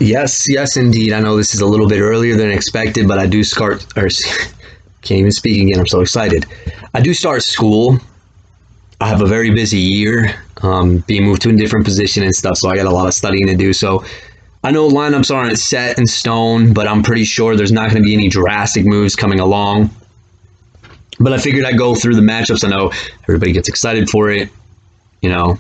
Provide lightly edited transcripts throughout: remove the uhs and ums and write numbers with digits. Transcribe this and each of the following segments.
Yes, yes, indeed. I know this is a little bit earlier than expected, but I do start, or can't even speak again. I'm so excited. I do start school. I have a very busy year, being moved to a different position and stuff, so I got a lot of studying to do. So I know lineups aren't set in stone, but I'm pretty sure there's not going to be any drastic moves coming along. But I figured I'd go through the matchups. I know everybody gets excited for it, you know.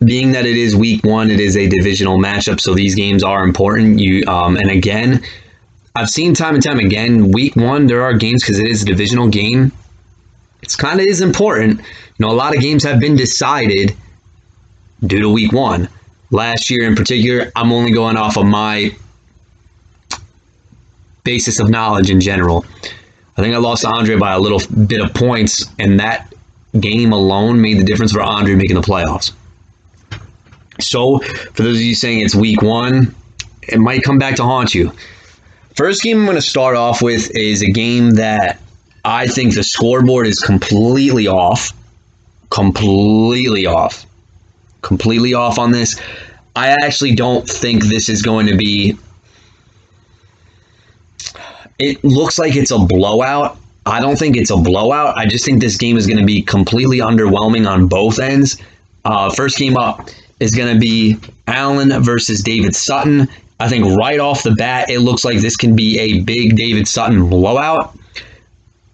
Being that it is week one, it is a divisional matchup, so these games are important. And again, I've seen time and time again, week one, there are games because it is a divisional game. It's kind of is important. A lot of games have been decided due to week one. Last year in particular, I'm only going off of my basis of knowledge in general. I think I lost to Andre by a little bit of points, and that game alone made the difference for Andre making the playoffs. So, for those of you saying it's week one, it might come back to haunt you. First game I'm going to start off with is a game that I think the scoreboard is completely off. Completely off on this. I actually don't think this is going to be... It looks like it's a blowout. I don't think it's a blowout. I just think this game is going to be completely underwhelming on both ends. First game up is going to be Allen versus David Sutton. I think right off the bat, it looks like this can be a big David Sutton blowout.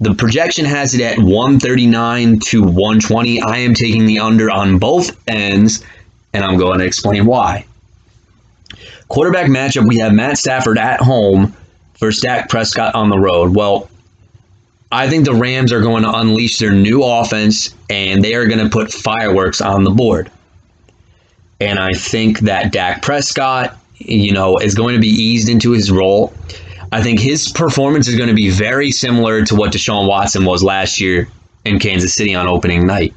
The projection has it at 139 to 120. I am taking the under on both ends, and I'm going to explain why. Quarterback matchup, we have Matt Stafford at home versus Dak Prescott on the road. Well, I think the Rams are going to unleash their new offense, and they are going to put fireworks on the board. And I think that Dak Prescott, is going to be eased into his role. I think his performance is going to be very similar to what Deshaun Watson was last year in Kansas City on opening night.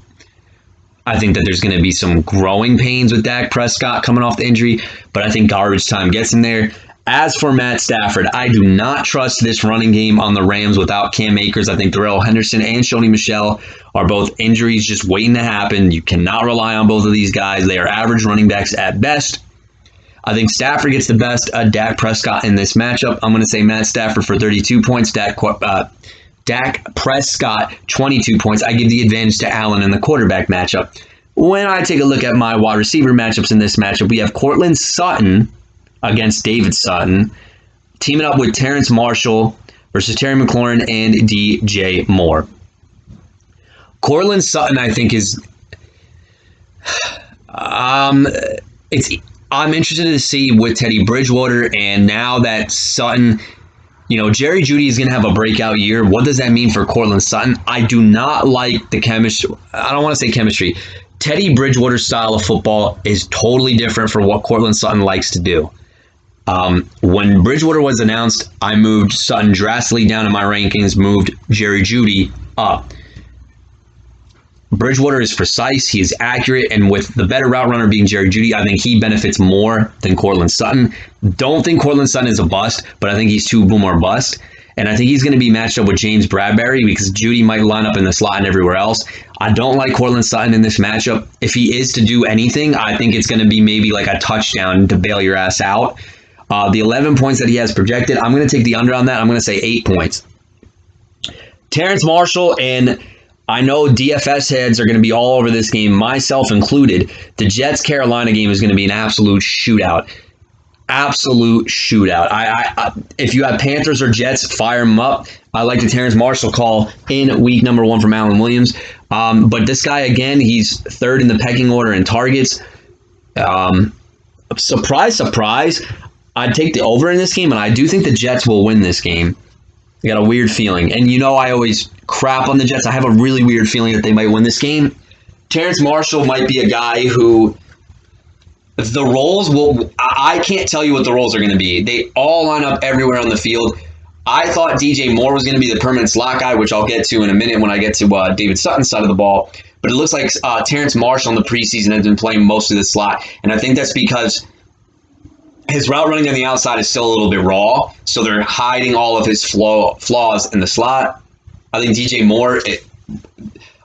I think that there's going to be some growing pains with Dak Prescott coming off the injury, but I think garbage time gets in there. As for Matt Stafford, I do not trust this running game on the Rams without Cam Akers. I think Darrell Henderson and Shoney Michel are both injuries just waiting to happen. You cannot rely on both of these guys. They are average running backs at best. I think Stafford gets the best of Dak Prescott in this matchup. I'm going to say Matt Stafford for 32 points, Dak Prescott 22 points. I give the advantage to Allen in the quarterback matchup. When I take a look at my wide receiver matchups in this matchup, we have Courtland Sutton against David Sutton, teaming up with Terrence Marshall versus Terry McLaurin and DJ Moore. Courtland Sutton, I think, is... I'm interested to see with Teddy Bridgewater, and now that Sutton, Jerry Jeudy is going to have a breakout year. What does that mean for Courtland Sutton? I do not like the chemistry. I don't want to say chemistry. Teddy Bridgewater's style of football is totally different from what Courtland Sutton likes to do. When Bridgewater was announced, I moved Sutton drastically down in my rankings, moved Jerry Jeudy up. Bridgewater is precise, he is accurate, and with the better route runner being Jerry Jeudy, I think he benefits more than Courtland Sutton. Don't think Courtland Sutton is a bust, but I think he's too boom or bust. And I think he's going to be matched up with James Bradbury because Jeudy might line up in the slot and everywhere else. I don't like Courtland Sutton in this matchup. If he is to do anything, I think it's going to be maybe like a touchdown to bail your ass out. The 11 points that he has projected, I'm going to take the under on that. I'm going to say 8 points. Terrence Marshall, and I know DFS heads are going to be all over this game, myself included. The Jets-Carolina game is going to be an absolute shootout. Absolute shootout. If you have Panthers or Jets, fire them up. I like the Terrence Marshall call in week number 1 from Allen Williams. But this guy, again, he's third in the pecking order in targets. Surprise, surprise. I'd take the over in this game, and I do think the Jets will win this game. I got a weird feeling. And I always crap on the Jets. I have a really weird feeling that they might win this game. Terrence Marshall might be a guy who the roles will... I can't tell you what the roles are going to be. They all line up everywhere on the field. I thought DJ Moore was going to be the permanent slot guy, which I'll get to in a minute when I get to David Sutton's side of the ball. But it looks like Terrence Marshall in the preseason has been playing most of the slot. And I think that's because his route running on the outside is still a little bit raw, so they're hiding all of his flaws in the slot. I think DJ Moore,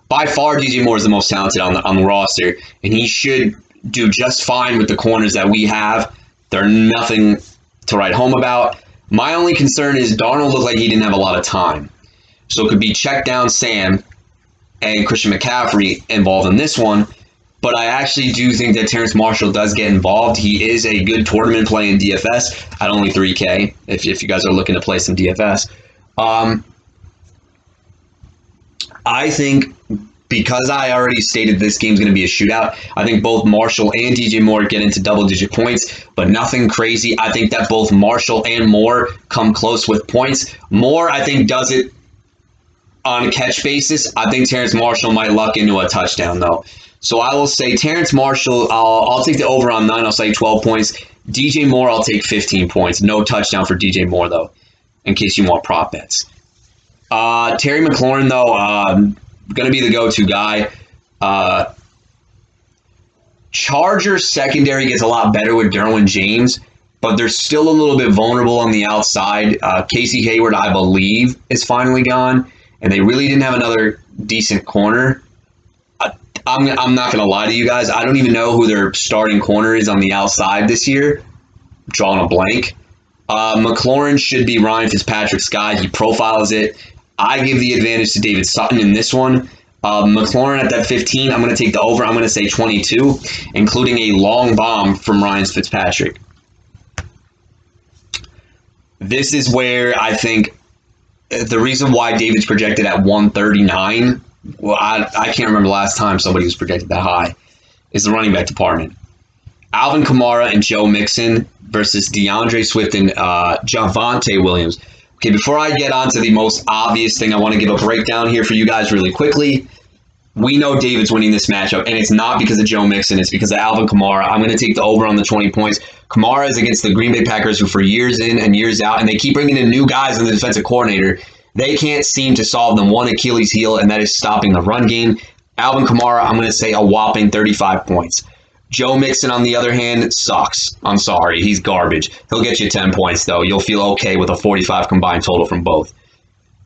by far DJ Moore is the most talented on the roster, and he should do just fine with the corners that we have. They're nothing to write home about. My only concern is Darnold looked like he didn't have a lot of time. So it could be check down Sam and Christian McCaffrey involved in this one. But I actually do think that Terrace Marshall does get involved. He is a good tournament play in DFS at only 3K, if you guys are looking to play some DFS. I think because I already stated this game's going to be a shootout, I think both Marshall and DJ Moore get into double-digit points, but nothing crazy. I think that both Marshall and Moore come close with points. Moore, I think, does it on a catch basis. I think Terrace Marshall might luck into a touchdown, though. So I will say Terrace Marshall, I'll take the over on 9. I'll say 12 points. DJ Moore, I'll take 15 points. No touchdown for DJ Moore, though, in case you want prop bets. Terry McLaurin, though, going to be the go-to guy. Chargers secondary gets a lot better with Derwin James, but they're still a little bit vulnerable on the outside. Casey Hayward, I believe, is finally gone, and they really didn't have another decent corner. I'm not going to lie to you guys. I don't even know who their starting corner is on the outside this year. I'm drawing a blank. McLaurin should be Ryan Fitzpatrick's guy. He profiles it. I give the advantage to David Sutton in this one. McLaurin at that 15, I'm going to take the over. I'm going to say 22, including a long bomb from Ryan Fitzpatrick. This is where I think the reason why David's projected at 139, well, I can't remember the last time somebody was projected that high, is the running back department. Alvin Kamara and Joe Mixon versus DeAndre Swift and Javonte Williams. Okay, before I get on to the most obvious thing, I want to give a breakdown here for you guys really quickly. We know David's winning this matchup, and it's not because of Joe Mixon. It's because of Alvin Kamara. I'm going to take the over on the 20 points. Kamara is against the Green Bay Packers, who for years in and years out, and they keep bringing in new guys in the defensive coordinator. They can't seem to solve the one Achilles heel, and that is stopping the run game. Alvin Kamara, I'm going to say a whopping 35 points. Joe Mixon, on the other hand, sucks. I'm sorry. He's garbage. He'll get you 10 points, though. You'll feel okay with a 45 combined total from both.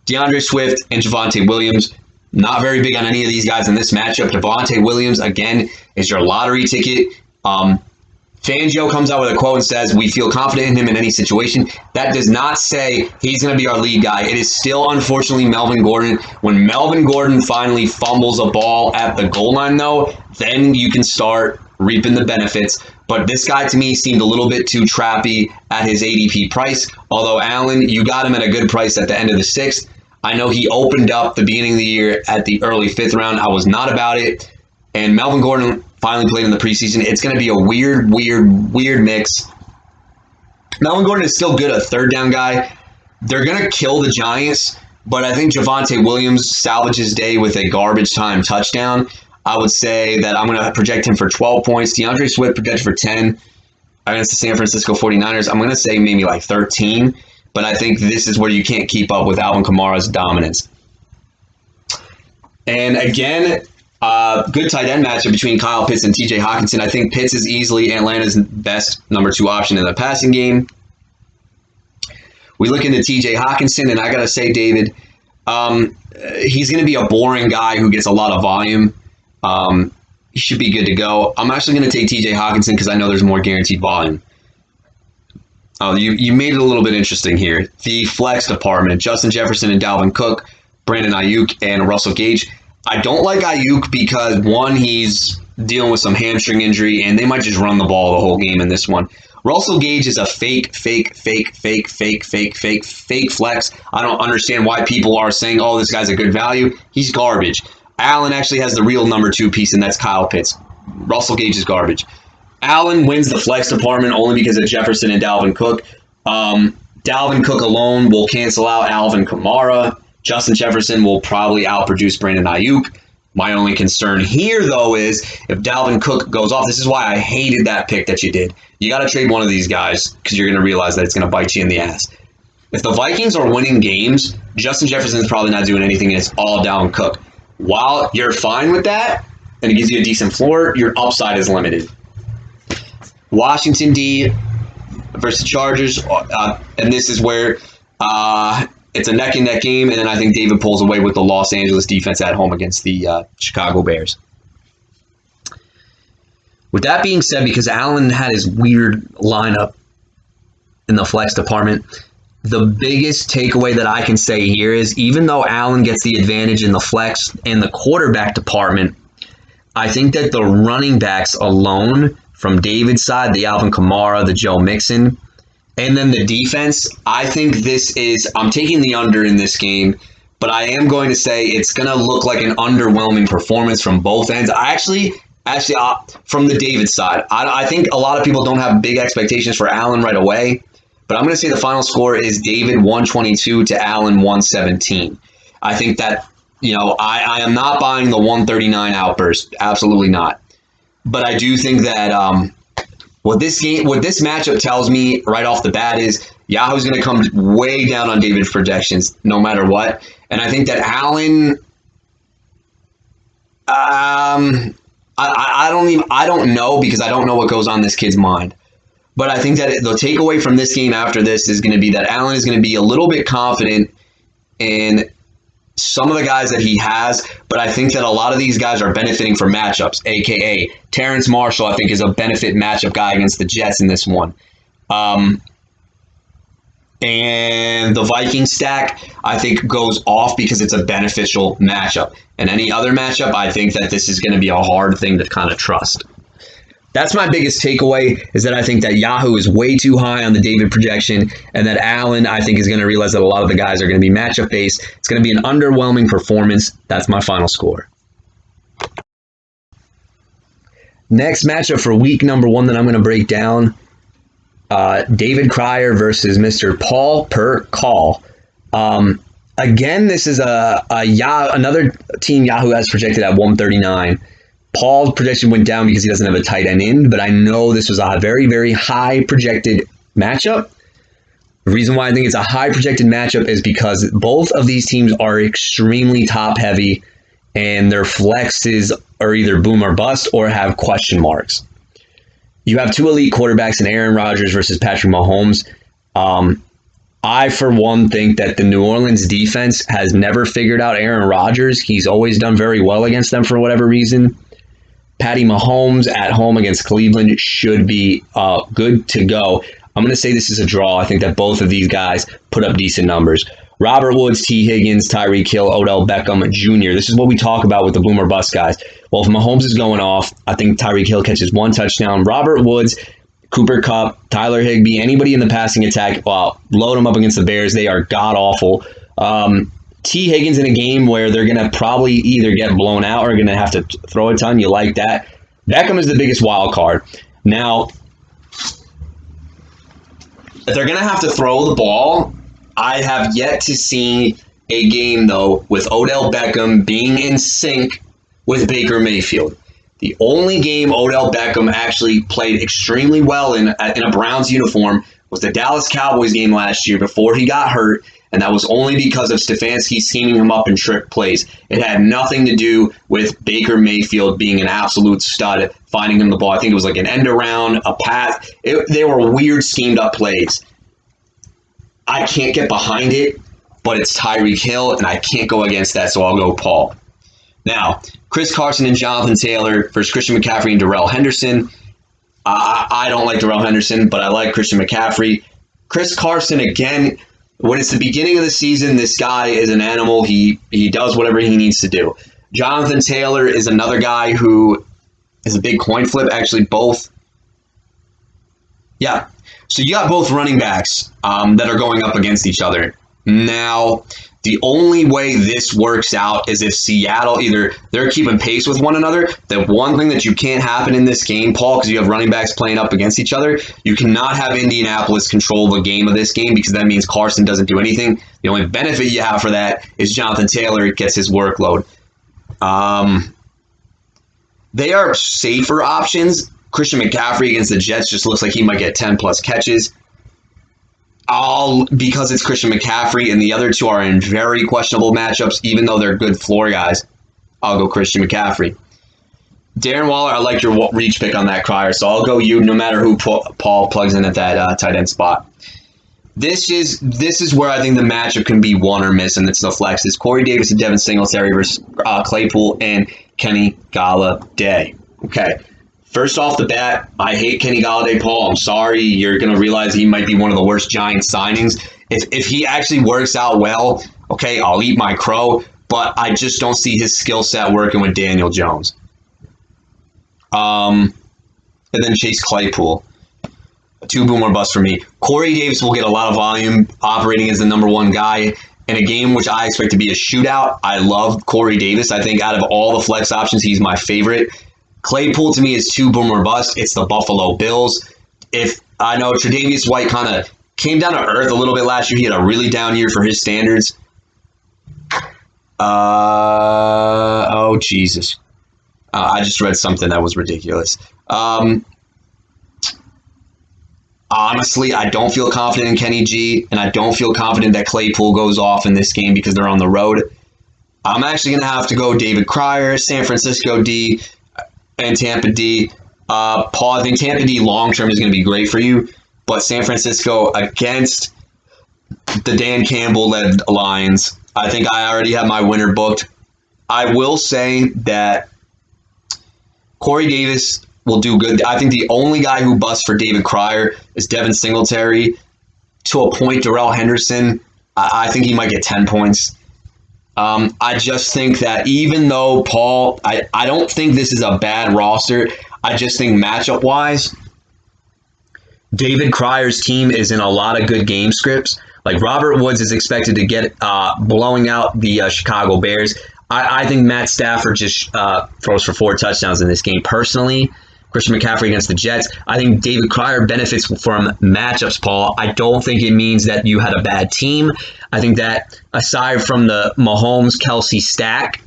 DeAndre Swift and Javonte Williams, not very big on any of these guys in this matchup. Javonte Williams, again, is your lottery ticket. Fangio comes out with a quote and says, we feel confident in him in any situation. That does not say he's going to be our lead guy. It is still, unfortunately, Melvin Gordon. When Melvin Gordon finally fumbles a ball at the goal line, though, then you can start reaping the benefits. But this guy, to me, seemed a little bit too trappy at his ADP price. Although, Allen, you got him at a good price at the end of the 6th. I know he opened up the beginning of the year at the early 5th round. I was not about it. And Melvin Gordon finally played in the preseason. It's going to be a weird mix. Melvin Gordon is still good, a third down guy. They're going to kill the Giants, but I think Javonte Williams salvages day with a garbage time touchdown. I would say that I'm going to project him for 12 points. DeAndre Swift projected for 10 against the San Francisco 49ers. I'm going to say maybe like 13, but I think this is where you can't keep up with Alvin Kamara's dominance. And again, good tight end matchup between Kyle Pitts and TJ Hawkinson. I think Pitts is easily Atlanta's best number 2 option in the passing game. We look into TJ Hawkinson, and I got to say, David, he's going to be a boring guy who gets a lot of volume. He should be good to go. I'm actually going to take TJ Hawkinson because I know there's more guaranteed volume. You made it a little bit interesting here. The flex department, Justin Jefferson and Dalvin Cook, Brandon Ayuk, and Russell Gage. I don't like Ayuk because, one, he's dealing with some hamstring injury, and they might just run the ball the whole game in this one. Russell Gage is a fake flex. I don't understand why people are saying, oh, this guy's a good value. He's garbage. Allen actually has the real number 2 piece, and that's Kyle Pitts. Russell Gage is garbage. Allen wins the flex department only because of Jefferson and Dalvin Cook. Dalvin Cook alone will cancel out Alvin Kamara. Justin Jefferson will probably outproduce Brandon Ayuk. My only concern here, though, is if Dalvin Cook goes off. This is why I hated that pick that you did. You got to trade one of these guys because you're going to realize that it's going to bite you in the ass. If the Vikings are winning games, Justin Jefferson is probably not doing anything, and it's all Dalvin Cook. While you're fine with that, and it gives you a decent floor, your upside is limited. Washington D versus Chargers, and this is where it's a neck-and-neck game, and then I think David pulls away with the Los Angeles defense at home against the Chicago Bears. With that being said, because Allen had his weird lineup in the flex department, the biggest takeaway that I can say here is even though Allen gets the advantage in the flex and the quarterback department, I think that the running backs alone from David's side, the Alvin Kamara, the Joe Mixon, and then the defense, I think I'm taking the under in this game, but I am going to say it's going to look like an underwhelming performance from both ends. From the David side, I think a lot of people don't have big expectations for Allen right away, but I'm going to say the final score is David 122 to Allen 117. I think that, I am not buying the 139 outburst. Absolutely not. But I do think that what this matchup tells me right off the bat is Yahoo's going to come way down on David's projections no matter what. And I think that Allen, I don't know because I don't know what goes on in this kid's mind. But I think that the takeaway from this game after this is going to be that Allen is going to be a little bit confident in some of the guys that he has, but I think that a lot of these guys are benefiting from matchups, a.k.a. Terrence Marshall, I think, is a benefit matchup guy against the Jets in this one. And the Viking stack, I think, goes off because it's a beneficial matchup. And any other matchup, I think that this is going to be a hard thing to kind of trust. That's my biggest takeaway, is that I think that Yahoo is way too high on the David projection, and that Allen, I think, is going to realize that a lot of the guys are going to be matchup-based. It's going to be an underwhelming performance. That's my final score. Next matchup for week number 1 that I'm going to break down, David Krier versus Mr. Paul Per Call. Again, this is another team Yahoo has projected at 139. Paul's projection went down because he doesn't have a tight end in, but I know this was a very, very high projected matchup. The reason why I think it's a high projected matchup is because both of these teams are extremely top heavy, and their flexes are either boom or bust or have question marks. You have two elite quarterbacks in Aaron Rodgers versus Patrick Mahomes. I, for one, think that the New Orleans defense has never figured out Aaron Rodgers. He's always done very well against them for whatever reason. Patty Mahomes at home against Cleveland should be good to go. I'm going to say this is a draw. I think that both of these guys put up decent numbers. Robert Woods, T. Higgins, Tyreek Hill, Odell Beckham Jr. This is what we talk about with the boomer bust guys. Well, if Mahomes is going off, I think Tyreek Hill catches 1 touchdown. Robert Woods, Cooper Kupp, Tyler Higbee, anybody in the passing attack, load them up against the Bears. They are god-awful. T. Higgins in a game where they're going to probably either get blown out or going to have to throw a ton. You like that. Beckham is the biggest wild card. Now, if they're going to have to throw the ball, I have yet to see a game, though, with Odell Beckham being in sync with Baker Mayfield. The only game Odell Beckham actually played extremely well in a Browns uniform was the Dallas Cowboys game last year before he got hurt, and that was only because of Stefanski scheming him up in trick plays. It had nothing to do with Baker Mayfield being an absolute stud, finding him the ball. I think it was like an end around, a path. They were weird schemed up plays. I can't get behind it, but it's Tyreek Hill, and I can't go against that, so I'll go Paul. Now, Chris Carson and Jonathan Taylor versus Christian McCaffrey and Darrell Henderson. I don't like Darrell Henderson, but I like Christian McCaffrey. Chris Carson, again, when it's the beginning of the season, this guy is an animal. He does whatever he needs to do. Jonathan Taylor is another guy who is a big coin flip. Actually, both. Yeah. So you got both running backs that are going up against each other. Now, the only way this works out is if Seattle, either they're keeping pace with one another. The one thing that you can't happen in this game, Paul, because you have running backs playing up against each other, you cannot have Indianapolis control the game of this game because that means Carson doesn't do anything. The only benefit you have for that is Jonathan Taylor gets his workload. They are safer options. Christian McCaffrey against the Jets just looks like he might get 10-plus catches. Because it's Christian McCaffrey and the other two are in very questionable matchups, even though they're good floor guys, I'll go Christian McCaffrey. Darren Waller, I like your reach pick on that, Krier, so I'll go you no matter who Paul plugs in at that tight end spot. This is where I think the matchup can be one or miss, and it's the flex. It's Corey Davis and Devin Singletary versus Claypool and Kenny Galladay. Okay. First off the bat, I hate Kenny Golladay, Paul. I'm sorry. You're going to realize he might be one of the worst Giants signings. If he actually works out well, okay, I'll eat my crow. But I just don't see his skill set working with Daniel Jones. And then Chase Claypool. 2 boom or bust for me. Corey Davis will get a lot of volume operating as the number 1 guy in a game which I expect to be a shootout. I love Corey Davis. I think out of all the flex options, he's my favorite. Claypool to me is 2 boom or bust. It's the Buffalo Bills. If I know Tre'Davious White kind of came down to earth a little bit last year, he had a really down year for his standards. Oh Jesus! I just read something that was ridiculous. Honestly, I don't feel confident in Kenny G, and I don't feel confident that Claypool goes off in this game because they're on the road. I'm actually going to have to go David Krier, San Francisco D, and Tampa D. Paul, I think Tampa D long-term is going to be great for you, but San Francisco against the Dan Campbell-led Lions, I think I already have my winner booked. I will say that Corey Davis will do good. I think the only guy who busts for David Krier is Devin Singletary. To a point, Darrell Henderson, I think he might get 10 points. I just think that even though, Paul, I don't think this is a bad roster. I just think matchup-wise, David Crier's team is in a lot of good game scripts. Like Robert Woods is expected to get blowing out the Chicago Bears. I think Matt Stafford just throws for 4 touchdowns in this game. Personally, Christian McCaffrey against the Jets, I think David Krier benefits from matchups, Paul. I don't think it means that you had a bad team. I think that aside from the Mahomes-Kelsey stack,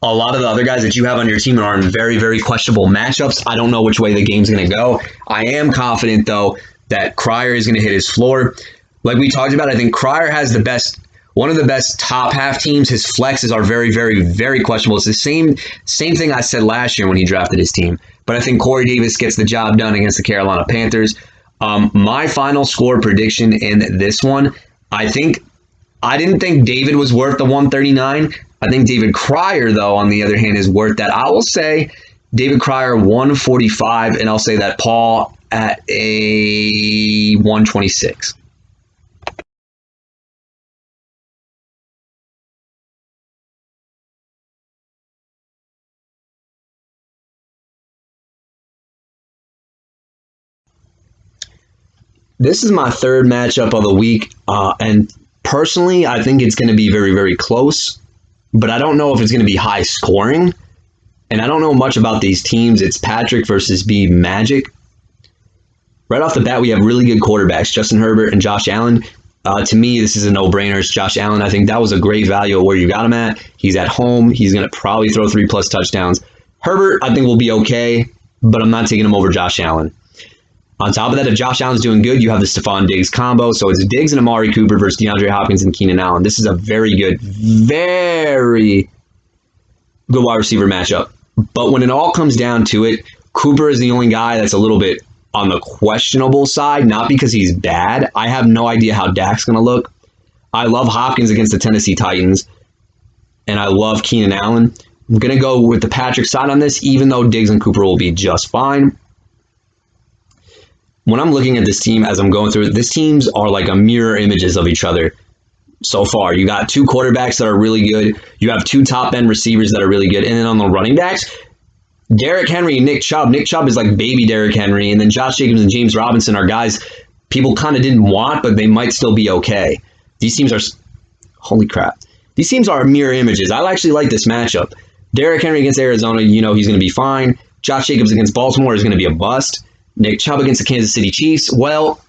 a lot of the other guys that you have on your team are in very, very questionable matchups. I don't know which way the game's going to go. I am confident, though, that Krier is going to hit his floor. Like we talked about, I think Krier has one of the best top half teams. His flexes are very, very, very questionable. It's the same thing I said last year when he drafted his team. But I think Corey Davis gets the job done against the Carolina Panthers. My final score prediction in this one, I didn't think David was worth the 139. I think David Krier, though, on the other hand, is worth that. I will say David Krier 145, and I'll say that Paul at a 126. This is my third matchup of the week, and personally, I think it's going to be very, very close, but I don't know if it's going to be high scoring, and I don't know much about these teams. It's Patrick versus B Magic. Right off the bat, we have really good quarterbacks, Justin Herbert and Josh Allen. To me, this is a no-brainer. It's Josh Allen. I think that was a great value at where you got him at. He's at home. He's going to probably throw 3+ touchdowns. Herbert, I think, will be okay, but I'm not taking him over Josh Allen. On top of that, if Josh Allen's doing good, you have the Stephon Diggs combo. So it's Diggs and Amari Cooper versus DeAndre Hopkins and Keenan Allen. This is a very good wide receiver matchup. But when it all comes down to it, Cooper is the only guy that's a little bit on the questionable side, not because he's bad. I have no idea how Dak's going to look. I love Hopkins against the Tennessee Titans, and I love Keenan Allen. I'm going to go with the Patrick side on this, even though Diggs and Cooper will be just fine. When I'm looking at this team as I'm going through it, these teams are like a mirror images of each other so far. You got 2 quarterbacks that are really good. You have 2 top-end receivers that are really good. And then on the running backs, Derrick Henry and Nick Chubb. Nick Chubb is like baby Derrick Henry. And then Josh Jacobs and James Robinson are guys people kind of didn't want, but they might still be okay. These teams are, holy crap. These teams are mirror images. I actually like this matchup. Derrick Henry against Arizona, he's going to be fine. Josh Jacobs against Baltimore is going to be a bust. Nick Chubb against the Kansas City Chiefs. Well,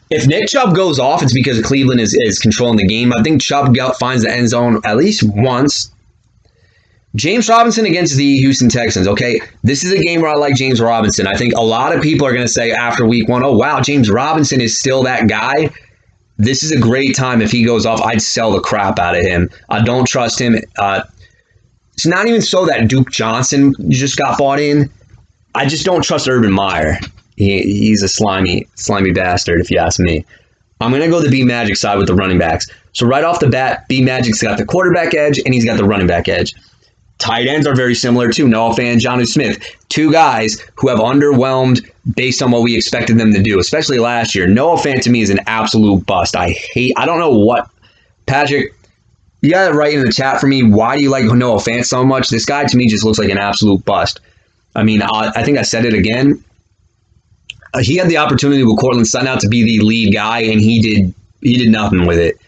if Nick Chubb goes off, it's because Cleveland is controlling the game. I think Chubb finds the end zone at least once. James Robinson against the Houston Texans. Okay, this is a game where I like James Robinson. I think a lot of people are going to say after week 1, oh, wow, James Robinson is still that guy. This is a great time. If he goes off, I'd sell the crap out of him. I don't trust him. It's not even so that Duke Johnson just got bought in. I just don't trust Urban Meyer. He's a slimy bastard, if you ask me. I'm going to go the B Magic side with the running backs. So right off the bat, B Magic's got the quarterback edge, and he's got the running back edge. Tight ends are very similar too. Noah Fant and Jonnu Smith. Two guys who have underwhelmed based on what we expected them to do, especially last year. Noah Fant to me is an absolute bust. I don't know what, Patrick, you got to write in the chat for me, why do you like Noah Fant so much? This guy to me just looks like an absolute bust. I mean, I think I said it again. He had the opportunity with Cortland Sutton out to be the lead guy, and he did nothing with it.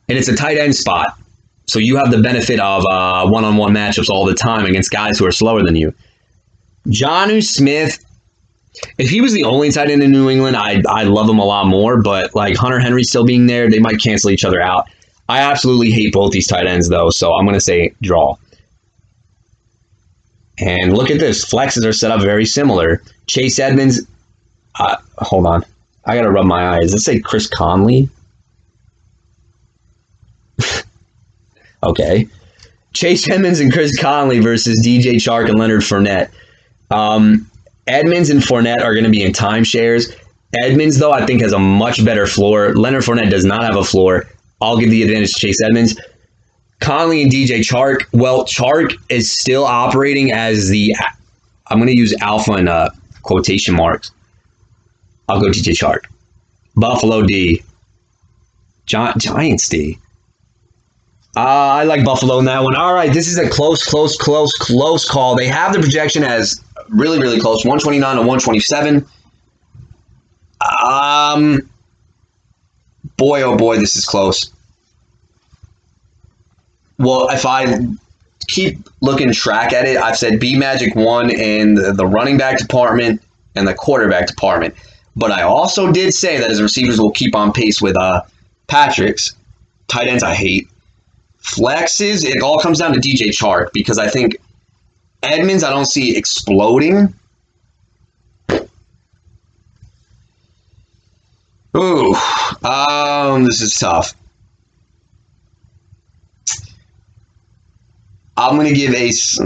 And it's a tight end spot. So you have the benefit of one-on-one matchups all the time against guys who are slower than you. Jonnu Smith, if he was the only tight end in New England, I'd love him a lot more. But like Hunter Henry still being there, they might cancel each other out. I absolutely hate both these tight ends, though, so I'm going to say draw. And look at this. Flexes are set up very similar. Chase Edmonds, hold on. I got to rub my eyes. Does it say Chris Conley? Okay. Chase Edmonds and Chris Conley versus DJ Chark and Leonard Fournette. Edmonds and Fournette are going to be in timeshares. Edmonds, though, I think has a much better floor. Leonard Fournette does not have a floor. I'll give the advantage to Chase Edmonds. Conley and DJ Chark. Well, Chark is still operating as the, I'm going to use alpha in quotation marks. I'll go DJ Chark. Buffalo D. Giants D. I like Buffalo in that one. All right, this is a close call. They have the projection as really, really close, 129 to 127. Boy, oh boy, this is close. Well, if I keep looking track at it, I've said B Magic won in the running back department and the quarterback department. But I also did say that his receivers will keep on pace with Patrick's. Tight ends I hate. Flexes, it all comes down to DJ Chark because I think Edmonds I don't see exploding. Ooh, this is tough. I'm gonna give this is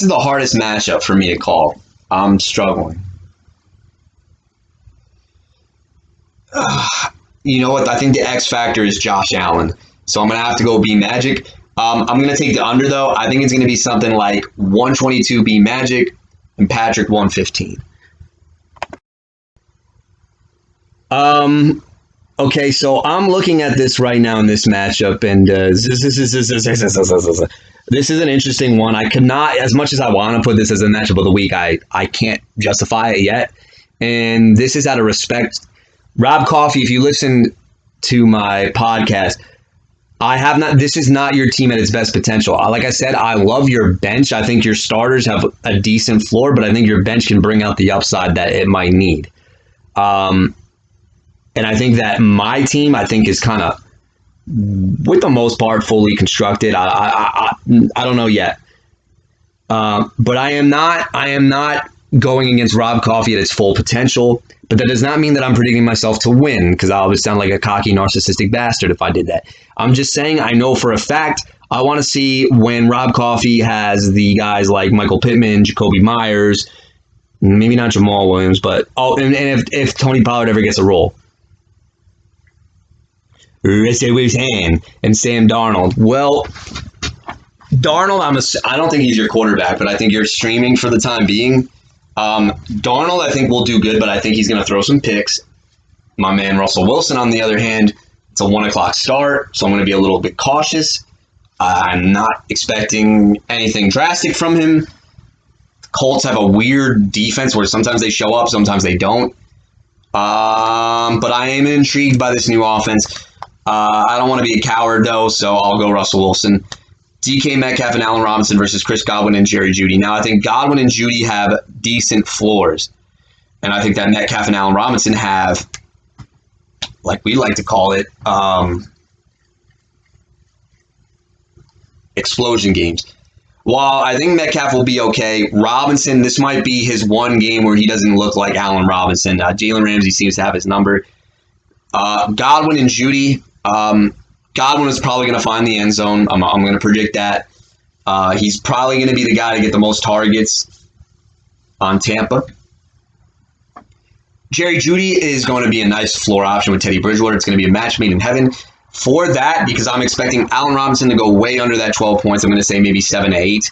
the hardest matchup for me to call. I'm struggling. You know what? I think the X factor is Josh Allen, so I'm gonna have to go B Magic. I'm gonna take the under though. I think it's gonna be something like 122 B Magic and Patrick 115. Okay, so I'm looking at this right now in this matchup, and this is an interesting one. I cannot, as much as I want to put this as a matchup of the week, I can't justify it yet. And this is out of respect. Rob Coffey, if you listen to my podcast, this is not your team at its best potential. Like I said, I love your bench. I think your starters have a decent floor, but I think your bench can bring out the upside that it might need. And I think that my team, I think, is kind of, with the most part, fully constructed. I don't know yet. But I am not going against Rob Coffey at its full potential. But that does not mean that I'm predicting myself to win, because I always sound like a cocky, narcissistic bastard if I did that. I'm just saying I know for a fact I want to see when Rob Coffey has the guys like Michael Pittman, Jacoby Myers, maybe not Jamal Williams, but and if Tony Pollard ever gets a role. Russell Wilson and Sam Darnold. Well, Darnold, I don't think he's your quarterback, but I think you're streaming for the time being. Darnold, I think, will do good, but I think he's going to throw some picks. My man Russell Wilson, on the other hand, it's a 1 o'clock start, so I'm going to be a little bit cautious. I'm not expecting anything drastic from him. The Colts have a weird defense where sometimes they show up, sometimes they don't. But I am intrigued by this new offense. I don't want to be a coward, though, so I'll go Russell Wilson. DK Metcalf and Allen Robinson versus Chris Godwin and Jerry Jeudy. Now, I think Godwin and Jeudy have decent floors. And I think that Metcalf and Allen Robinson have, like we like to call it, explosion games. While I think Metcalf will be okay, Robinson, this might be his one game where he doesn't look like Allen Robinson. Jalen Ramsey seems to have his number. Godwin and Jeudy. Godwin is probably going to find the end zone. I'm going to predict that. He's probably going to be the guy to get the most targets on Tampa. Jerry Jeudy is going to be a nice floor option with Teddy Bridgewater. It's going to be a match made in heaven. For that, because I'm expecting Allen Robinson to go way under that 12 points, I'm going to say maybe 7 to 8.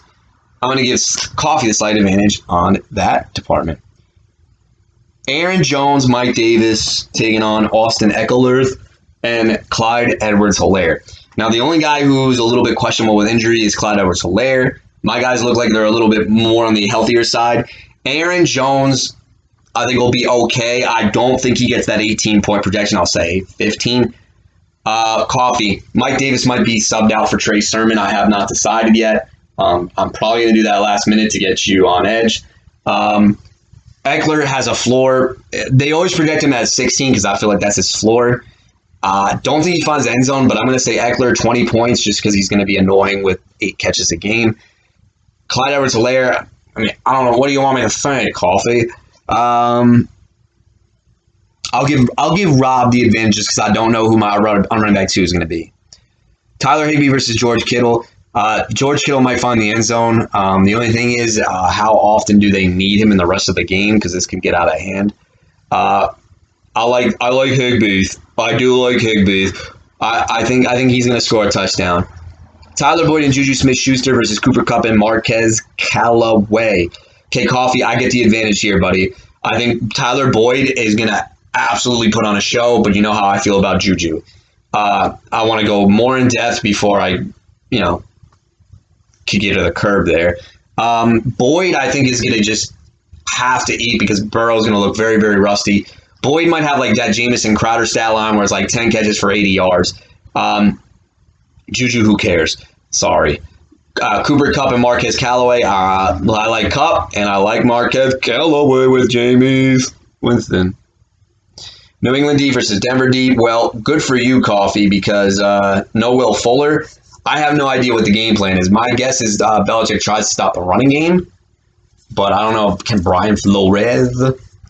I'm going to give Coffey the slight advantage on that department. Aaron Jones, Mike Davis taking on Austin Eckler and Clyde Edwards-Helaire. Now, the only guy who's a little bit questionable with injury is Clyde Edwards-Helaire. My guys look like they're a little bit more on the healthier side. Aaron Jones, I think, will be okay. I don't think he gets that 18-point projection. I'll say 15. Coffey. Mike Davis might be subbed out for Trey Sermon. I have not decided yet. I'm probably going to do that last minute to get you on edge. Eckler has a floor. They always project him as 16 because I feel like that's his floor. Don't think he finds the end zone, but I'm going to say Eckler 20 points just because he's going to be annoying with 8 catches a game. Clyde Edwards-Helaire, I mean, I don't know. What do you want me to say, Coffey? I'll give Rob the advantage just because I don't know who my running back 2 is going to be. Tyler Higbee versus George Kittle. George Kittle might find the end zone. The only thing is, how often do they need him in the rest of the game? Because this can get out of hand. I like Higbee. I do like Higbee. I think he's going to score a touchdown. Tyler Boyd and Juju Smith-Schuster versus Cooper Kupp and Marquez Callaway. Okay, Coffey, I get the advantage here, buddy. I think Tyler Boyd is going to absolutely put on a show, but you know how I feel about Juju. I want to go more in depth before I, could get to the curb there. Boyd, I think, is going to just have to eat because Burrow's going to look very, very rusty. Boyd might have like that Jamison Crowder stat line where it's like 10 catches for 80 yards. Juju, who cares? Sorry. Cooper Kupp and Marquez Callaway. I like Kupp, and I like Marquez Callaway with Jameis Winston. New England D versus Denver D. Well, good for you, Coffey, because no Will Fuller. I have no idea what the game plan is. My guess is Belichick tries to stop the running game, but I don't know. Can Brian Flores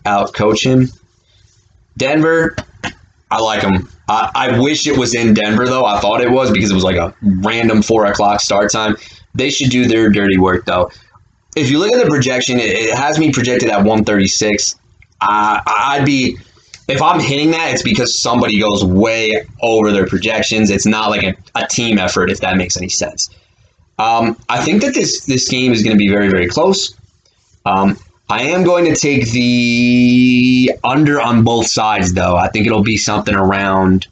out-coach him? Denver, I like him. I wish it was in Denver, though. I thought it was because it was like a random 4 o'clock start time. They should do their dirty work, though. If you look at the projection, it has me projected at 136. I'd be... If I'm hitting that, it's because somebody goes way over their projections. It's not like a team effort, if that makes any sense. I think that this game is going to be very, very close. I am going to take the under on both sides, though. I think it'll be something around.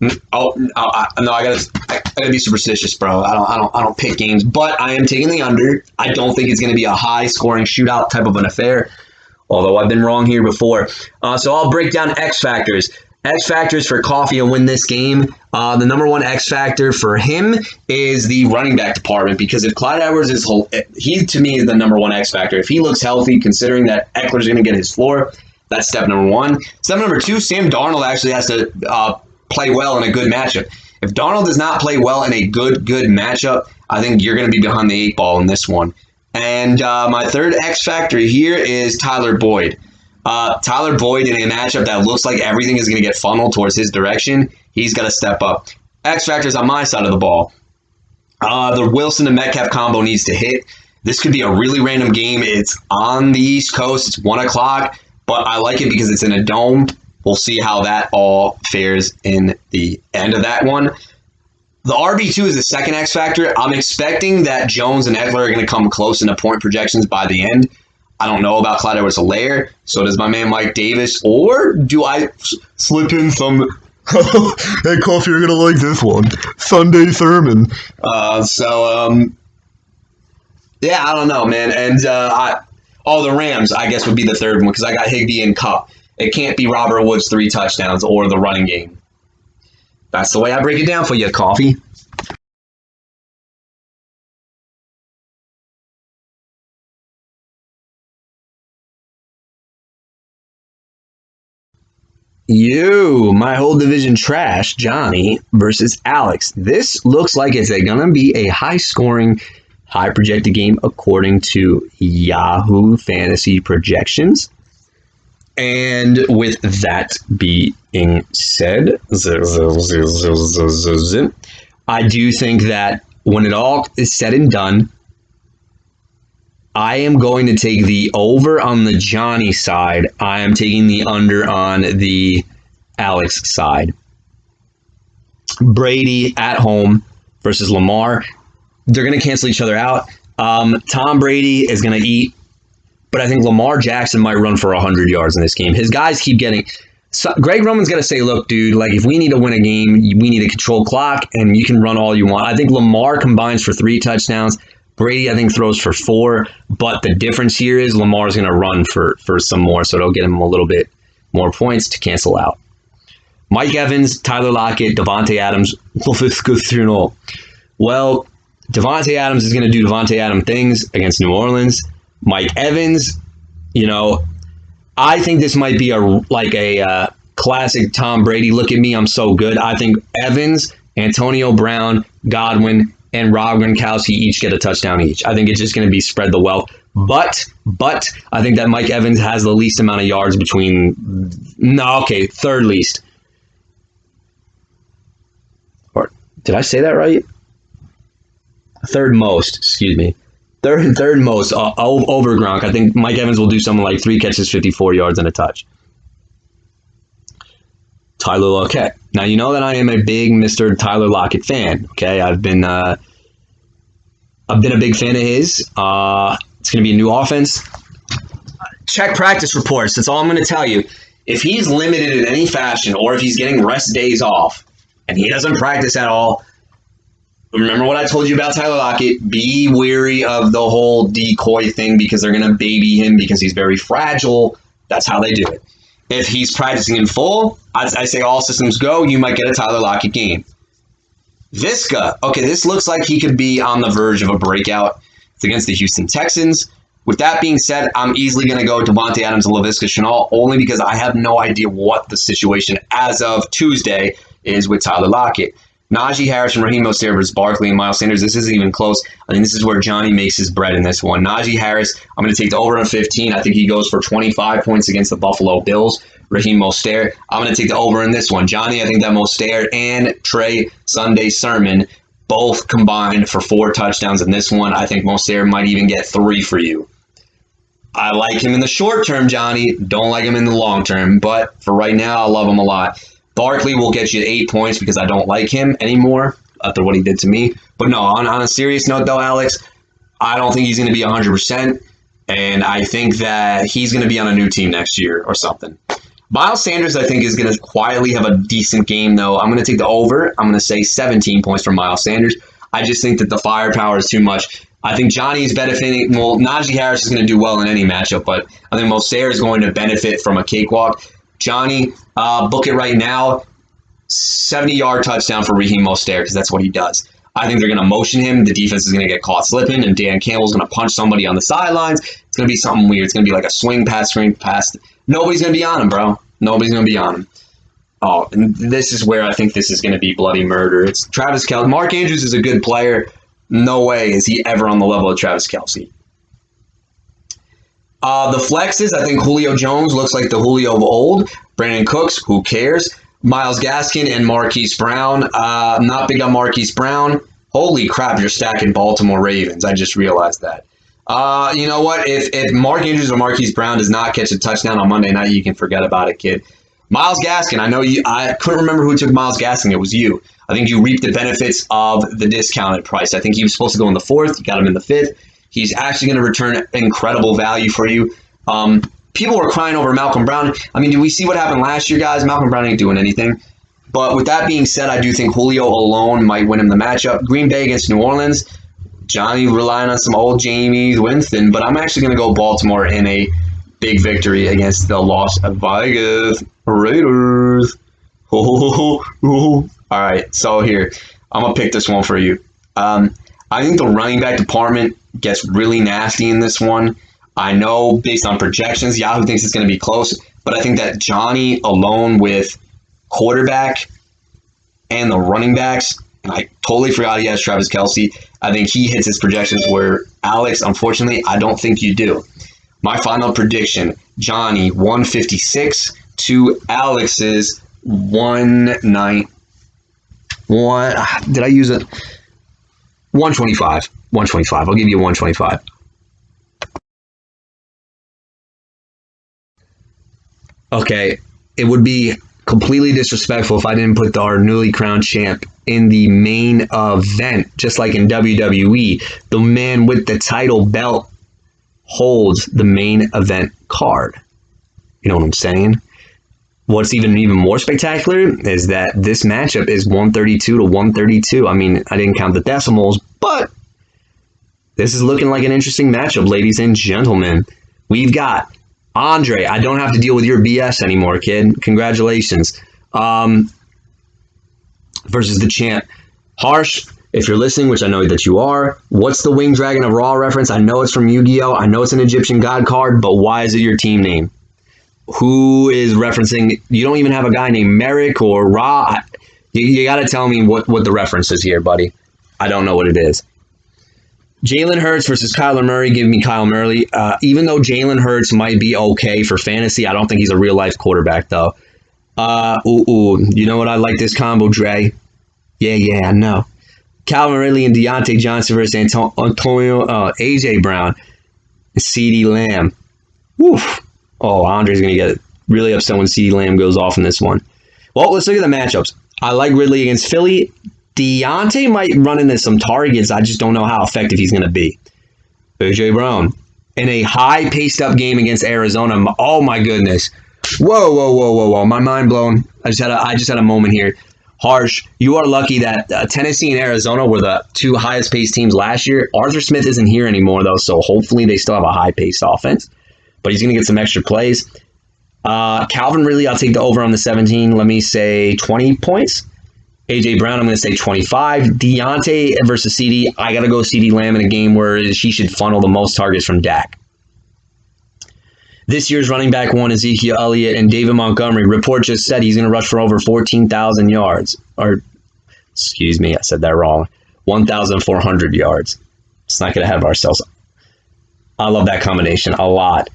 I gotta be superstitious, bro. I don't pick games, but I am taking the under. I don't think it's going to be a high scoring shootout type of an affair. Although I've been wrong here before. So I'll break down X factors. X factors for Coffey to win this game. The number one X factor for him is the running back department, because if Clyde Edwards he to me is the number one X factor. If he looks healthy, considering that Eckler's going to get his floor, that's step number 1. Step number 2, Sam Darnold actually has to play well in a good matchup. If Darnold does not play well in a good matchup, I think you're going to be behind the 8 ball in this one. And my third X factor here is Tyler Boyd. Tyler Boyd in a matchup that looks like everything is going to get funneled towards his direction, he's got to step up. X factors on my side of the ball. The Wilson and Metcalf combo needs to hit. This could be a really random game. It's on the East Coast. It's 1 o'clock, but I like it because it's in a dome. We'll see how that all fares in the end of that one. The RB2 is the second X factor. I'm expecting that Jones and Eckler are going to come close into point projections by the end. I don't know about Clyde Edwards-Helaire. So does my man Mike Davis. Or do I slip in some... Hey, Coffey, you're going to like this one. Sunday sermon. Yeah, I don't know, man. And the Rams, I guess, would be the third one because I got Higbee and Kupp. It can't be Robert Woods 3 touchdowns or the running game. That's the way I break it down for you, Coffey. My whole division trash, Johnny versus Alex. This looks like it's going to be a high-scoring, high-projected game according to Yahoo Fantasy projections. And with that being said, I do think that when it all is said and done, I am going to take the over on the Johnny side. I am taking the under on the Alex side. Brady at home versus Lamar. They're going to cancel each other out. Tom Brady is going to eat, but I think Lamar Jackson might run for 100 yards in this game. His guys keep getting. So Greg Roman's got to say, look, dude, like if we need to win a game, we need to control clock, and you can run all you want. I think Lamar combines for 3 touchdowns. Brady, I think, throws for 4, but the difference here is Lamar's going to run for some more, so it'll get him a little bit more points to cancel out. Mike Evans, Tyler Lockett, Devontae Adams. Well, Devontae Adams is going to do Devontae Adams things against New Orleans. Mike Evans, I think this might be a classic Tom Brady. Look at me, I'm so good. I think Evans, Antonio Brown, Godwin, and Rob Gronkowski each get a touchdown each. I think it's just going to be spread the wealth. But I think that Mike Evans has the least amount of yards third least. Or did I say that right? Third most, excuse me. Third most over Gronk. I think Mike Evans will do something like 3 catches, 54 yards, and a touch. Tyler Lockett. Now, you know that I am a big Mr. Tyler Lockett fan. Okay, I've been a big fan of his. It's going to be a new offense. Check practice reports. That's all I'm going to tell you. If he's limited in any fashion, or if he's getting rest days off, and he doesn't practice at all, remember what I told you about Tyler Lockett. Be wary of the whole decoy thing because they're going to baby him because he's very fragile. That's how they do it. If he's practicing in full, I say all systems go, you might get a Tyler Lockett game. Visca. Okay, this looks like he could be on the verge of a breakout. It's against the Houston Texans. With that being said, I'm easily going to go Devontae Adams and Laviska Shenault only because I have no idea what the situation as of Tuesday is with Tyler Lockett. Najee Harris and Raheem Mostert versus Barkley and Miles Sanders. This isn't even close. I think this is where Johnny makes his bread in this one. Najee Harris, I'm going to take the over on 15. I think he goes for 25 points against the Buffalo Bills. Raheem Mostert, I'm going to take the over in this one. Johnny, I think that Mostert and Trey Sunday Sermon both combined for 4 touchdowns in this one. I think Mostert might even get 3 for you. I like him in the short term, Johnny. Don't like him in the long term. But for right now, I love him a lot. Barkley will get you 8 points because I don't like him anymore after what he did to me. But no, on a serious note, though, Alex, I don't think he's going to be 100%. And I think that he's going to be on a new team next year or something. Miles Sanders, I think, is going to quietly have a decent game, though. I'm going to take the over. I'm going to say 17 points for Miles Sanders. I just think that the firepower is too much. I think Johnny is benefiting. Well, Najee Harris is going to do well in any matchup, but I think Mostert is going to benefit from a cakewalk. Johnny, book it right now. 70-yard touchdown for Raheem Mostert because that's what he does. I think they're going to motion him. The defense is going to get caught slipping, and Dan Campbell's going to punch somebody on the sidelines. It's going to be something weird. It's going to be like a swing pass. Nobody's going to be on him, bro. Nobody's going to be on him. Oh, and this is where I think this is going to be bloody murder. It's Travis Kelce. Mark Andrews is a good player. No way is he ever on the level of Travis Kelce. The flexes, I think Julio Jones looks like the Julio of old. Brandon Cooks, who cares? Myles Gaskin and Marquise Brown. Not big on Marquise Brown. Holy crap, you're stacking Baltimore Ravens. I just realized that. You know what? If Mark Andrews or Marquise Brown does not catch a touchdown on Monday night, you can forget about it, kid. Myles Gaskin, I couldn't remember who took Myles Gaskin. It was you. I think you reaped the benefits of the discounted price. I think he was supposed to go in the 4th. You got him in the 5th. He's actually going to return incredible value for you. People were crying over Malcolm Brown. I mean, did we see what happened last year, guys? Malcolm Brown ain't doing anything. But with that being said, I do think Julio alone might win him the matchup. Green Bay against New Orleans. Johnny relying on some old Jameis Winston, but I'm actually going to go Baltimore in a big victory against the Las Vegas Raiders. All right, so here, I'm going to pick this one for you. I think the running back department gets really nasty in this one. I know based on projections, Yahoo thinks it's going to be close, but I think that Johnny alone with quarterback and the running backs, and I totally forgot he has Travis Kelce, I think he hits his projections where Alex, unfortunately, I don't think you do. My final prediction, Johnny 156 to Alex's 191. Did I use it? 125. 125. I'll give you 125. Okay, it would be completely disrespectful if I didn't put our newly crowned champ in the main event, just like in WWE. The man with the title belt holds the main event card. You know what I'm saying? What's even more spectacular is that this matchup is 132 to 132. I mean, I didn't count the decimals, but this is looking like an interesting matchup, ladies and gentlemen. We've got Andre. I don't have to deal with your BS anymore, kid. Congratulations. Versus the champ, Harsh. If you're listening, which I know that you are, what's the Winged Dragon of Raw reference? I know it's from Yu-Gi-Oh! I know it's an Egyptian god card, but why is it your team name? Who is referencing? You don't even have a guy named Merrick or Ra. You got to tell me what the reference is here, buddy. I don't know what it is. Jalen Hurts versus Kyler Murray. Give me Kyle Murray. Even though Jalen Hurts might be okay for fantasy, I don't think he's a real-life quarterback, though. You know what? I like this combo, Dre. Yeah, I know. Calvin Ridley and Deontay Johnson versus Antonio A.J. Brown and CeeDee Lamb. Woof. Oh, Andre's going to get really upset when CeeDee Lamb goes off in this one. Well, let's look at the matchups. I like Ridley against Philly. Deontay might run into some targets. I just don't know how effective he's going to be. A.J. Brown in a high paced up game against Arizona. Oh, my goodness. Whoa. My mind blown. I just had a moment here. Harsh, you are lucky that Tennessee and Arizona were the two highest paced teams last year. Arthur Smith isn't here anymore, though, so hopefully they still have a high paced offense. But he's going to get some extra plays. Calvin Ridley, I'll take the over on the 17. Let me say 20 points. A.J. Brown, I'm going to say 25. Deontay versus CeeDee. I got to go CeeDee Lamb in a game where he should funnel the most targets from Dak. This year's running back one, Ezekiel Elliott and David Montgomery. Report just said he's going to rush for over 14,000 yards. Or, excuse me, I said that wrong. 1,400 yards. Let's not get ahead of ourselves. I love that combination a lot.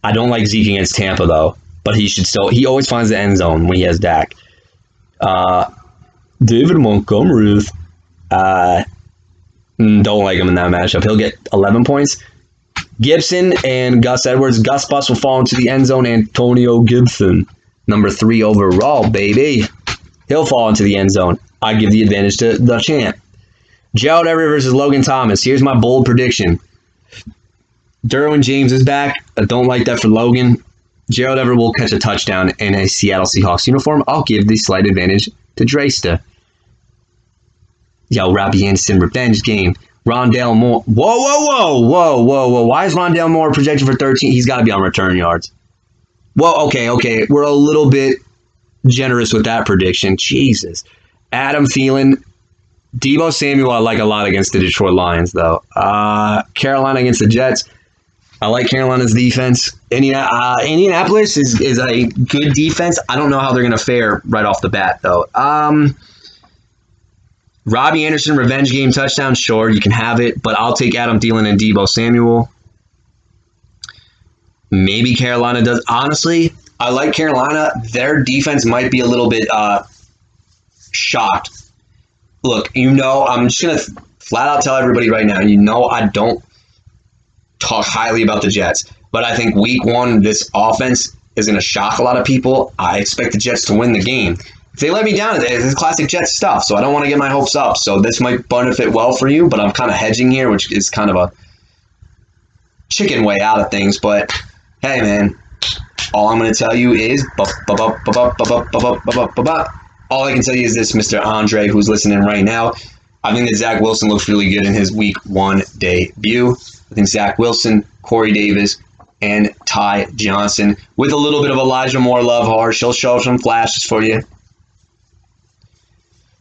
I don't like Zeke against Tampa, though. But he always finds the end zone when he has Dak. David Montgomery. Don't like him in that matchup. He'll get 11 points. Gibson and Gus Edwards. Gus Bus will fall into the end zone. Antonio Gibson, number 3 overall, baby. He'll fall into the end zone. I give the advantage to the champ. Gerald Everett versus Logan Thomas. Here's my bold prediction. Derwin James is back. I don't like that for Logan. Gerald Everett will catch a touchdown in a Seattle Seahawks uniform. I'll give the slight advantage to Dresta. Yo, Robbie Anderson revenge game. Rondale Moore. Whoa. Why is Rondale Moore projected for 13? He's got to be on return yards. Well, okay. We're a little bit generous with that prediction. Jesus. Adam Thielen. Deebo Samuel I like a lot against the Detroit Lions, though. Carolina against the Jets. I like Carolina's defense. Indianapolis is a good defense. I don't know how they're going to fare right off the bat, though. Robbie Anderson, revenge game touchdown. Sure, you can have it, but I'll take Adam Thielen and Deebo Samuel. Maybe Carolina does. Honestly, I like Carolina. Their defense might be a little bit shocked. Look, I'm just going to flat out tell everybody right now, I don't talk highly about the Jets, but I think week 1, this offense is going to shock a lot of people. I expect the Jets to win the game. If they let me down, it's classic Jets stuff, so I don't want to get my hopes up. So this might benefit well for you, but I'm kind of hedging here, which is kind of a chicken way out of things. But hey, man, all I'm going to tell you is all I can tell you is this, Mr. Andre, who's listening right now. I think that Zach Wilson looks really good in his week 1 debut. I think Zach Wilson, Corey Davis, and Ty Johnson with a little bit of Elijah Moore love. Harsh. He'll show some flashes for you.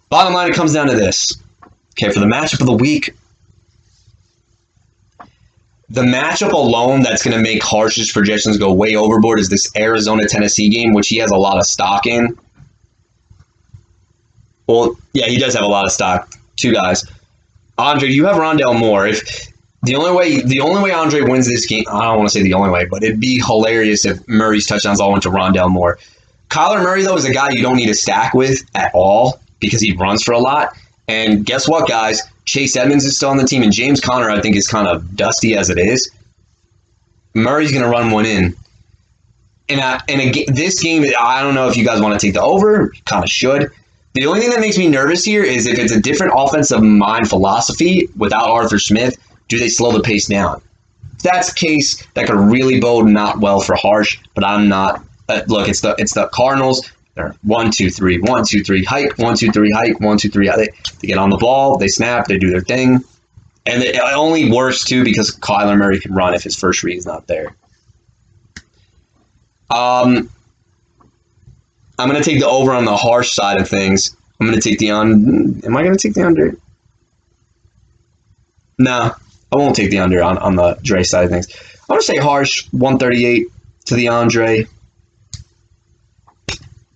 Bottom line, it comes down to this. Okay, for the matchup of the week, the matchup alone that's going to make Harsh's projections go way overboard is this Arizona-Tennessee game, which he has a lot of stock in. Well, yeah, he does have a lot of stock. 2 guys. Andre, you have Rondale Moore. If the only way Andre wins this game, I don't want to say the only way, but it'd be hilarious if Murray's touchdowns all went to Rondale Moore. Kyler Murray, though, is a guy you don't need to stack with at all because he runs for a lot. And guess what, guys? Chase Edmonds is still on the team, and James Conner, I think, is kind of dusty as it is. Murray's going to run one in. this game, I don't know if you guys want to take the over. You kind of should. The only thing that makes me nervous here is if it's a different offensive mind philosophy without Arthur Smith, do they slow the pace down? If that's the case, that could really bode not well for Harsh, but I'm not. Look, it's the Cardinals. They're 1, 2, 3, 1, 2, 3, hike, 1, 2, 3, hike, 1, 2, 3. They get on the ball, they snap, they do their thing. And it only works, too, because Kyler Murray can run if his first read is not there. I'm going to take the over on the Harsh side of things. I'm going to take the under. Am I going to take the under? No, I won't take the under on the Dre side of things. I'm going to say Harsh, 138 to the Andre.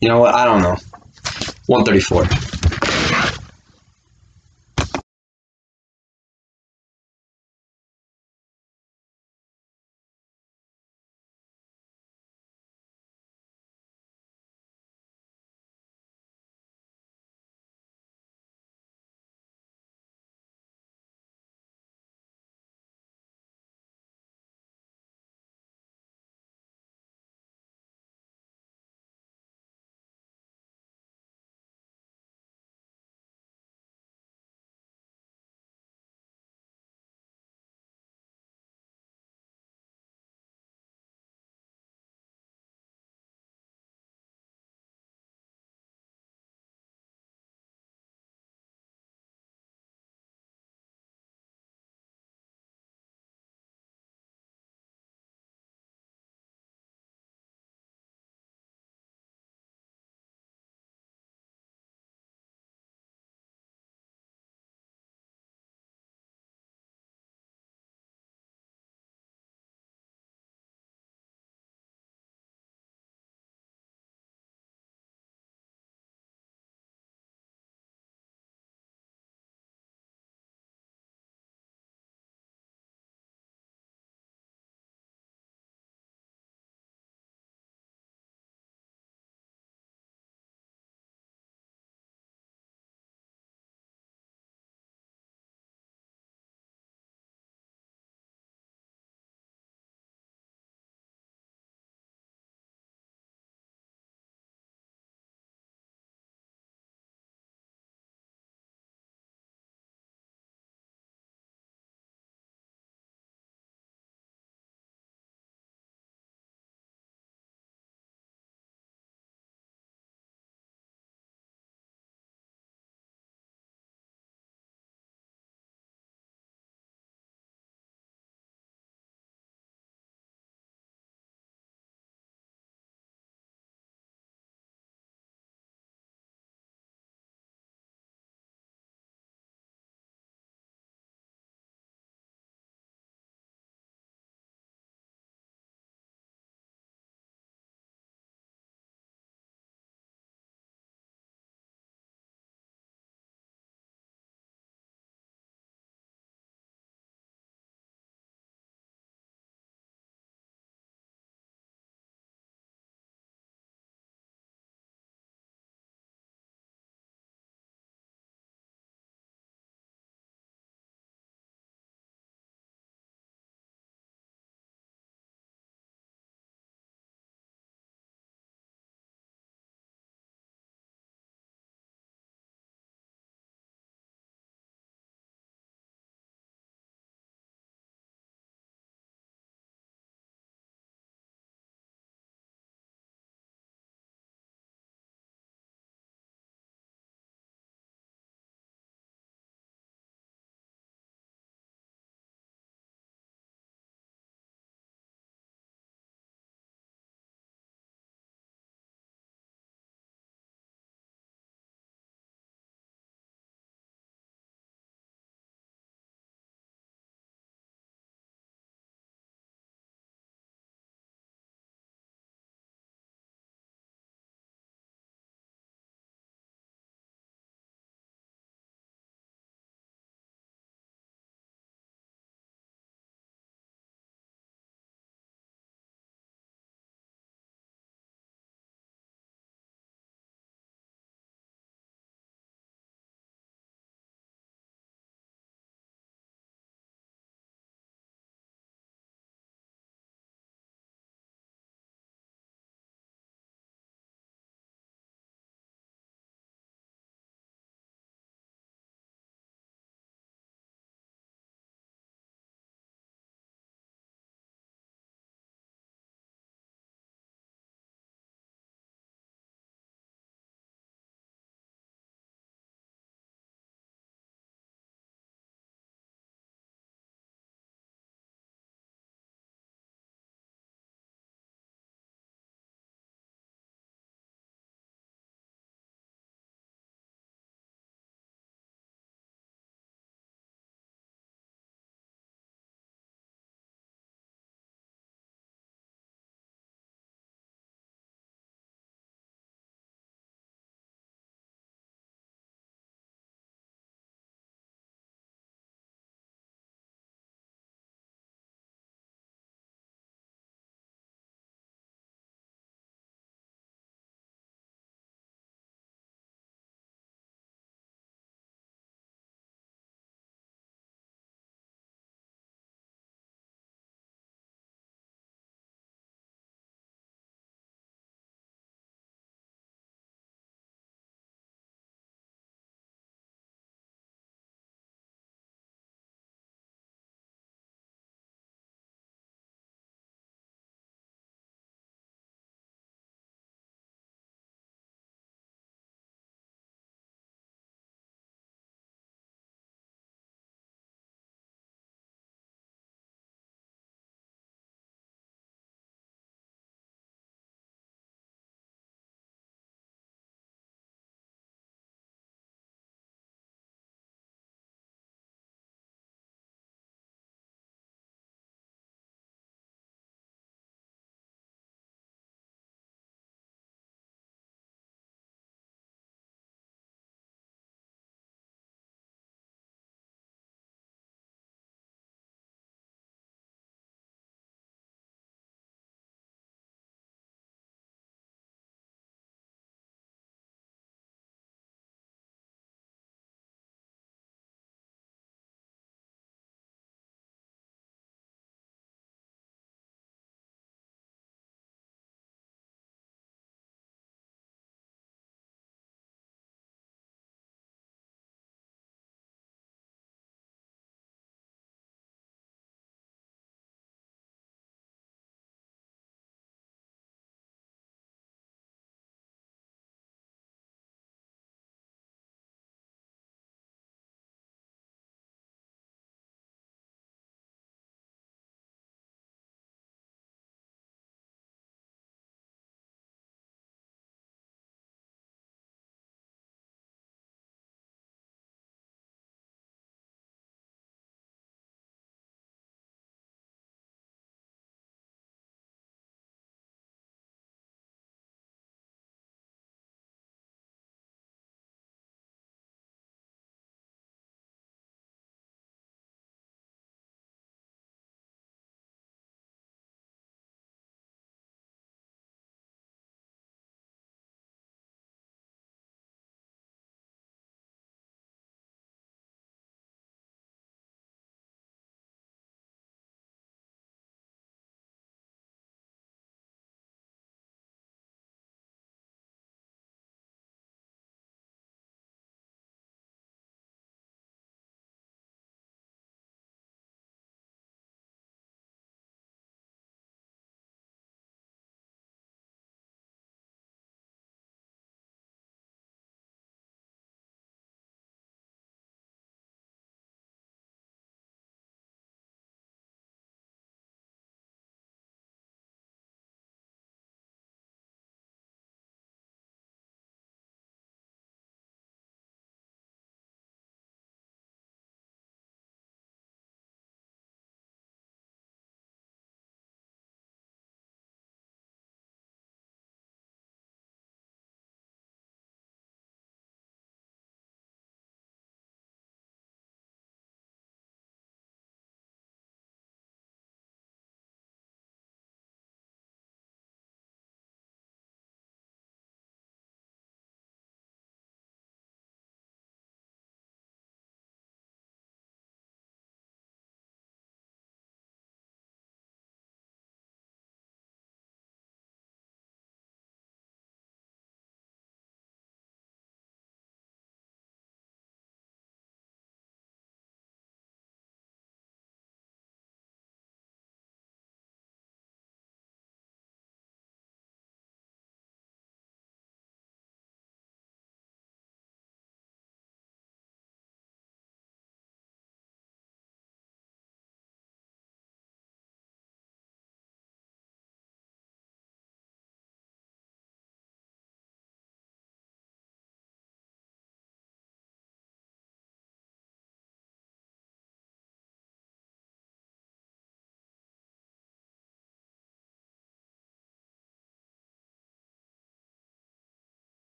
You know what? I don't know. 134.